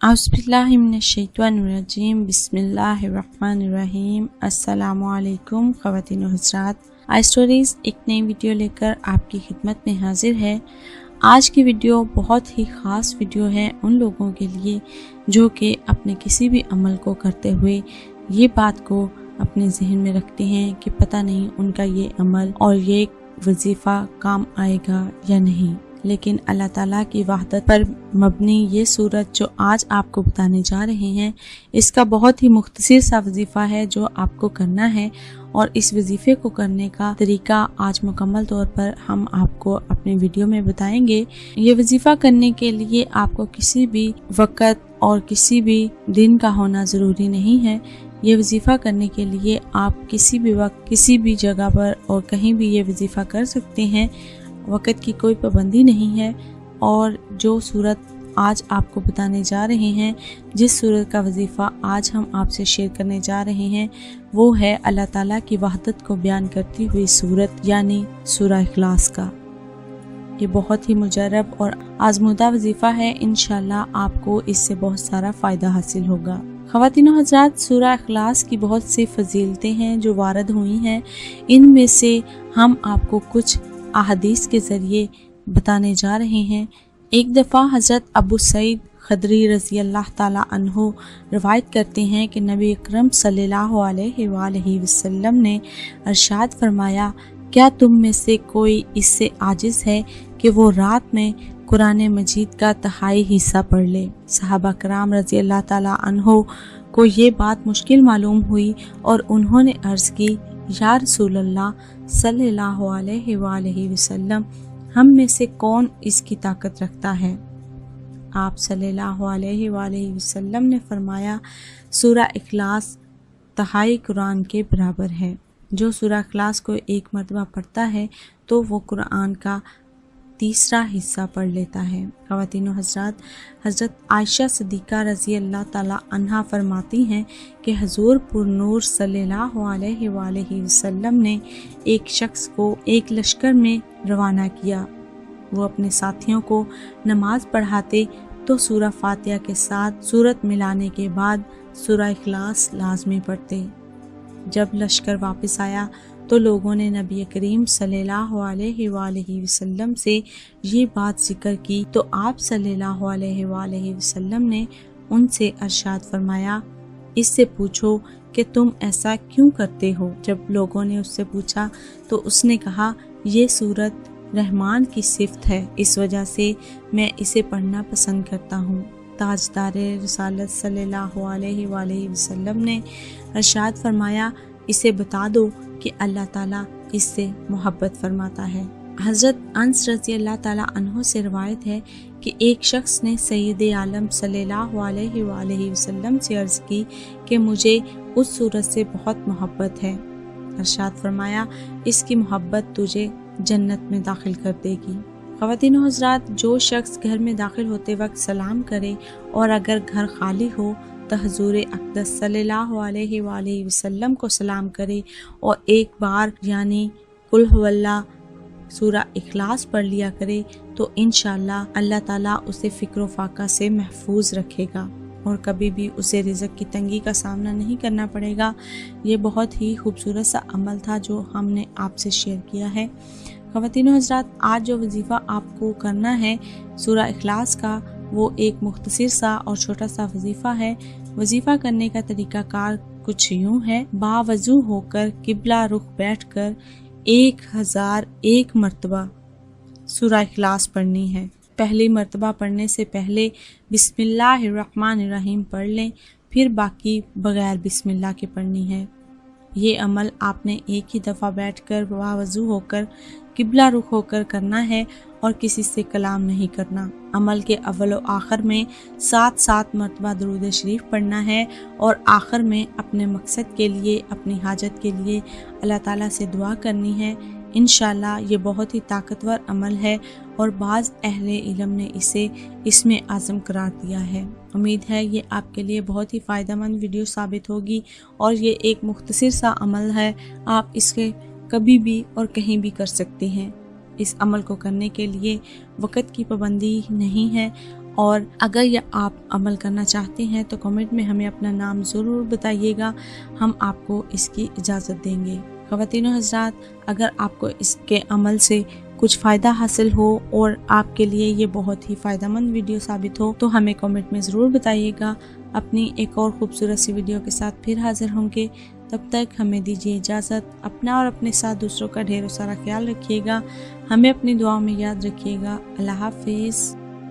औज़ुबिल्लाहिमिनश्शैतानिर्रजीम बिस्मिल्लाहिर्रहमानिर्रहीम। अस्सलामु अलैकुम ख़वातीन व हज़रात, आई स्टोरीज़ एक नई वीडियो लेकर आपकी खिदमत में हाजिर है। आज की वीडियो बहुत ही ख़ास वीडियो है उन लोगों के लिए जो कि अपने किसी भी अमल को करते हुए ये बात को अपने जहन में रखते हैं कि पता नहीं उनका ये अमल और ये वजीफ़ा काम आएगा या नहीं। लेकिन अल्लाह ताला की वहदत पर मबनी ये सूरत जो आज आपको बताने जा रहे हैं, इसका बहुत ही मुख्तसर सा वजीफ़ा है जो आपको करना है। और इस वजीफ़े को करने का तरीका आज मुकम्मल तौर पर हम आपको अपने वीडियो में बताएंगे। ये वजीफ़ा करने के लिए आपको किसी भी वक़्त और किसी भी दिन का होना ज़रूरी नहीं है। ये वजीफ़ा करने के लिए आप किसी भी वक्त किसी भी जगह पर और कहीं भी ये वजीफ़ा कर सकते हैं। वक़्त की कोई पाबंदी नहीं है। और जो सूरत आज आपको बताने जा रहे हैं, जिस सूरत का वजीफ़ा आज हम आपसे शेयर करने जा रहे हैं, वो है अल्लाह ताला की वहदत को बयान करती हुई सूरत यानी सूरह इखलास का। ये बहुत ही मुजर्रब और आज़मूदा वजीफ़ा है। इंशाअल्लाह आपको इससे बहुत सारा फ़ायदा हासिल होगा। ख़वातीनो हज़रात, सूरह इखलास की बहुत सी फजीलतें हैं जो वारद हुई हैं। इनमें से हम आपको कुछ अहादीस के ज़रिए बताने जा रहे हैं। एक दफ़ा हज़रत अबू सईद खदरी रज़ी अल्लाह ताला अन्हो रवायत करते हैं कि नबी अकरम सल्लल्लाहु अलैहि वसल्लम ने इरशाद फरमाया, क्या तुम में से कोई इससे आजिज़ है कि वो रात में कुरान मजीद का तिहाई हिस्सा पढ़ ले। सहाबा कराम रज़ी अल्लाह ताला अन्हो को ये बात मुश्किल मालूम हुई और उन्होंने अर्ज़ की, या रसूल अल्लाह सल्लल्लाहु अलैहि वसल्लम, हम में से कौन इसकी ताकत रखता है? आप सल्लल्लाहु अलैहि वसल्लम ने फरमाया, सूरह इखलास तिहाई कुरान के बराबर है। जो सूरह इखलास को एक मरतबा पढ़ता है तो वो कुरान का तीसरा हिस्सा पढ़ लेता है। ख़वातीनो हज़रात, हज़रत आयशा सिद्दीक़ा रज़ी अल्लाह ताला अन्हा फरमाती हैं कि हुज़ूर पुरनूर सल्लल्लाहु अलैहि वसल्लम ने एक शख्स को एक लश्कर में रवाना किया। वो अपने साथियों को नमाज पढ़ाते तो सूरह फातिहा के साथ सूरत मिलाने के बाद सूरह इखलास लाज़मी पढ़ते। जब लश्कर वापस आया तो लोगों ने नबी करीम सल्लल्लाहु अलैहि वसल्लम से ये बात जिक्र की तो आप सल्लल्लाहु अलैहि वसल्लम ने उनसे इरशाद फरमाया, इससे पूछो कि तुम ऐसा क्यों करते हो। जब लोगों ने उससे पूछा तो उसने कहा, ये सूरत रहमान की सिफ़त है, इस वजह से मैं इसे पढ़ना पसंद करता हूँ। ताजदारे रिसालत सल्लल्लाहु अलैहि वसल्लम ने इरशाद फरमाया, इसे बता दो कि अल्लाह ताला इससे मोहब्बत फरमाता है। हज़रत अनस रज़ी अल्लाह ताला अन्हो से रवायत है कि एक शख्स ने सैयद आलम सल्लल्लाहु अलैहि वसल्लम से अर्ज़ की कि मुझे उस सूरत से बहुत मोहब्बत है। इरशाद फरमाया, इसकी मोहब्बत तुझे जन्नत में दाखिल कर देगी। ख़वातीनो हज़रात, जो शख्स घर में दाखिल होते वक्त सलाम करे और अगर घर खाली हो तो हुज़ूर अक़दस सल्लल्लाहु अलैहि वसल्लम को सलाम करे और एक बार यानी कुल हुवल्लाह सूरह इखलास पढ़ लिया करे तो इंशाअल्लाह अल्लाह ताला उसे फ़िक्र फ़ाक़ा से महफूज रखेगा और कभी भी उसे रिज़्क़ की तंगी का सामना नहीं करना पड़ेगा। ये बहुत ही खूबसूरत सा अमल था जो हमने आपसे शेयर किया है। ख़वातीनो हज़रात, आज जो वजीफ़ा आपको करना है सूरह इखलास का, वो एक मुख्तसर सा और छोटा सा वजीफ़ा है। वजीफ़ा करने का तरीक़ाकार कुछ यूँ है, बावज़ू होकर किबला रुख बैठकर 1001 मरतबा सूरह इखलास पढ़नी है। पहली मरतबा पढ़ने से पहले बिस्मिल्लाहिर्रहमानिर्रहीम पढ़ लें, फिर बाकी बगैर बिस्मिल्लाह के पढ़नी है। ये अमल आपने एक ही दफ़ा बैठकर बावज़ू होकर किबला रुख होकर करना है और किसी से कलाम नहीं करना। अमल के अव्वल व आखिर में 7 मरतबा दुरूद शरीफ पढ़ना है और आखिर में अपने मकसद के लिए, अपनी हाजत के लिए अल्लाह ताला से दुआ करनी है। इंशाअल्लाह ये बहुत ही ताकतवर अमल है और बाज़ अहले इल्म ने इसे इसमें आज़म करार दिया है। उम्मीद है ये आपके लिए बहुत ही फ़ायदेमंद वीडियो साबित होगी और ये एक मुख्तसर सा अमल है, आप इसके कभी भी और कहीं भी कर सकते हैं। इस अमल को करने के लिए वक़्त की पाबंदी नहीं है اور اگر یہ آپ عمل کرنا چاہتے ہیں تو کمنٹ میں ہمیں اپنا نام ضرور بتائیے گا، ہم آپ کو اس کی اجازت دیں گے۔ خواتین و حضرات، اگر آپ کو اس کے عمل سے کچھ فائدہ حاصل ہو اور آپ کے لیے یہ بہت ہی فائدہ مند ویڈیو ثابت ہو تو ہمیں کمنٹ میں ضرور بتائیے گا۔ اپنی ایک اور خوبصورت سی ویڈیو کے ساتھ پھر حاضر ہوں گے، تب تک ہمیں دیجیے اجازت۔ اپنا اور اپنے ساتھ دوسروں کا ڈھیر سارا خیال رکھیے گا، ہمیں اپنی دعاؤں میں یاد رکھیے گا۔ اللہ حافظ۔